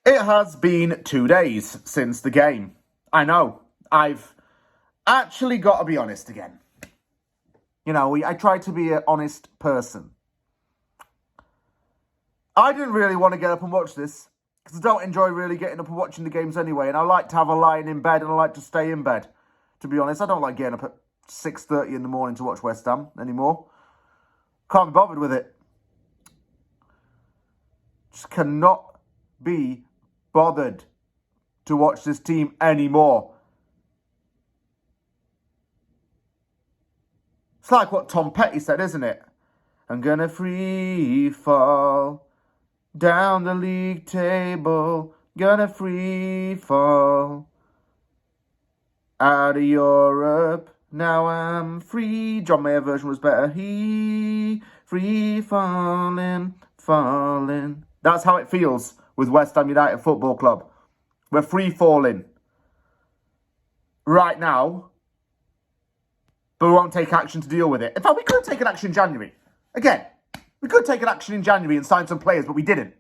It has been 2 days since the game. I know. I've actually got to be honest again. You know, I try to be an honest person. I didn't really want to get up and watch this because I don't enjoy really getting up and watching the games anyway. And I like to have a line in bed and I like to stay in bed. To be honest, I don't like getting up at 6:30 in the morning to watch West Ham anymore. Can't be bothered with it. Just cannot be bothered to watch this team anymore. It's like what Tom Petty said, isn't it? I'm gonna free fall down the league table. Gonna free fall out of Europe. Now I'm free. John Mayer version was better. Free falling, falling. That's how it feels with West Ham United Football Club. We're free falling right now, but we won't take action to deal with it. In fact, we could have taken action in January. Again, we could have taken action in January and signed some players, but we didn't.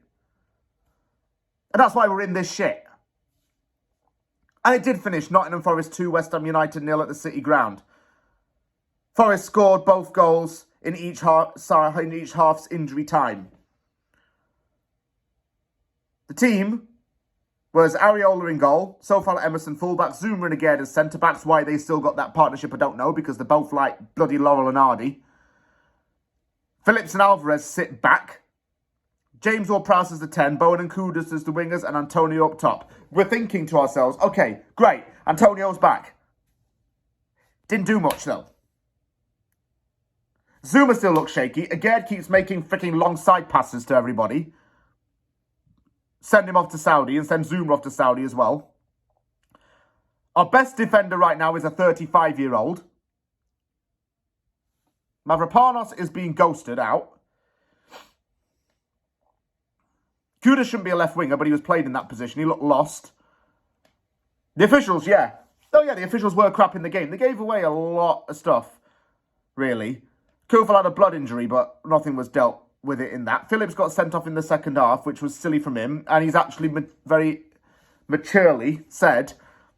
And that's why we're in this shit. And it did finish Nottingham Forest 2, West Ham United 0 at the City Ground. Forest scored both goals in each half's injury time. The team was Areola in goal, Sofal Emerson fullback, Zuma and Aged as centre-backs. Why they still got that partnership, I don't know, because they're both like bloody Laurel and Hardy. Phillips and Alvarez sit back. James Ward-Prowse as the 10, Bowen and Kudus as the wingers, and Antonio up top. We're thinking to ourselves, okay, great, Antonio's back. Didn't do much, though. Zuma still looks shaky. Aged keeps making freaking long side passes to everybody. Send him off to Saudi and send Zuma off to Saudi as well. Our best defender right now is a 35-year-old. Mavropanos is being ghosted out. Kudus shouldn't be a left winger, but he was played in that position. He looked lost. The officials, yeah. Oh, yeah, the officials were crap in the game. They gave away a lot of stuff, really. Kufal had a blood injury, but nothing was dealt with it in that. Phillips got sent off in the second half, which was silly from him. And he's actually very maturely said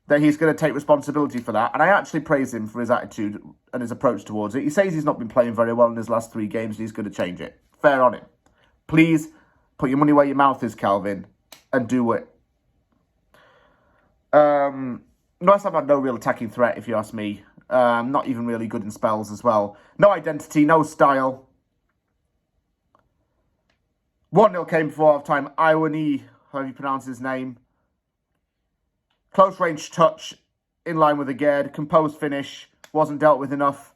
that he's going to take responsibility for that. And I actually praise him for his attitude and his approach towards it. He says he's not been playing very well in his last 3 games and he's going to change it. Fair on him. Please put your money where your mouth is, Calvin, and do it. West Ham had no real attacking threat, if you ask me. Not even really good in spells as well. No identity, no style. 1-0 came before half-time. Iwani, however you pronounce his name. Close range touch in line with Aged. Composed finish. Wasn't dealt with enough.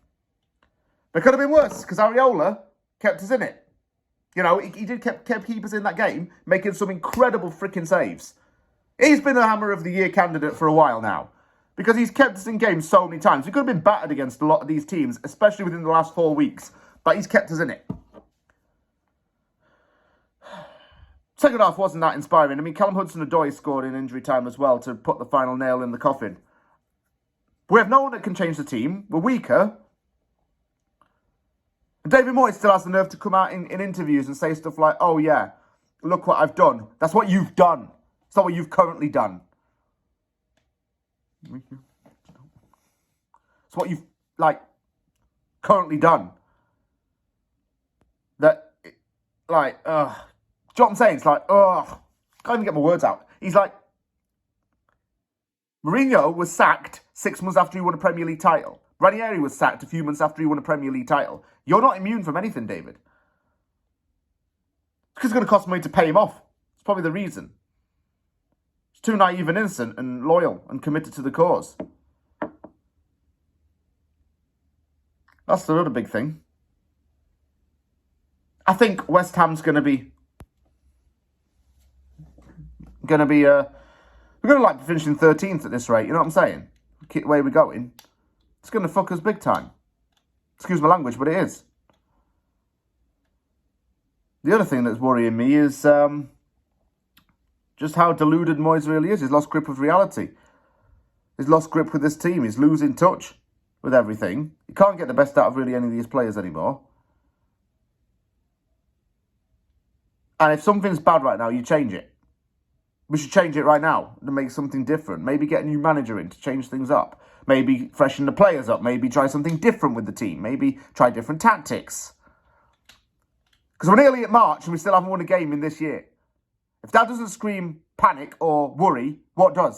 But it could have been worse because Areola kept us in it. You know, he did kept keep us in that game, making some incredible freaking saves. He's been a Hammer of the Year candidate for a while now because he's kept us in games so many times. We could have been battered against a lot of these teams, especially within the last 4 weeks, but he's kept us in it. Second half wasn't that inspiring. I mean, Callum Hudson-Odoi scored in injury time as well to put the final nail in the coffin. We have no one that can change the team. We're weaker. And David Moyes still has the nerve to come out in interviews and say stuff like, oh yeah, look what I've done. That's what you've done. It's not what you've currently done. It's what you've, currently done. That, you know what I'm saying? It's like, can't even get my words out. He's like, Mourinho was sacked 6 months after he won a Premier League title. Ranieri was sacked a few months after he won a Premier League title. You're not immune from anything, David. It's because it's going to cost money to pay him off. It's probably the reason. He's too naive and innocent and loyal and committed to the cause. That's the other big thing. I think West Ham's going to be... we're going to be finishing 13th at this rate. You know what I'm saying? The way we're going. It's going to fuck us big time. Excuse my language, but it is. The other thing that's worrying me is just how deluded Moyes really is. He's lost grip of reality. He's lost grip with this team. He's losing touch with everything. He can't get the best out of really any of these players anymore. And if something's bad right now, you change it. We should change it right now to make something different. Maybe get a new manager in to change things up. Maybe freshen the players up. Maybe try something different with the team. Maybe try different tactics. Because we're nearly at March and we still haven't won a game in this year. If that doesn't scream panic or worry, what does?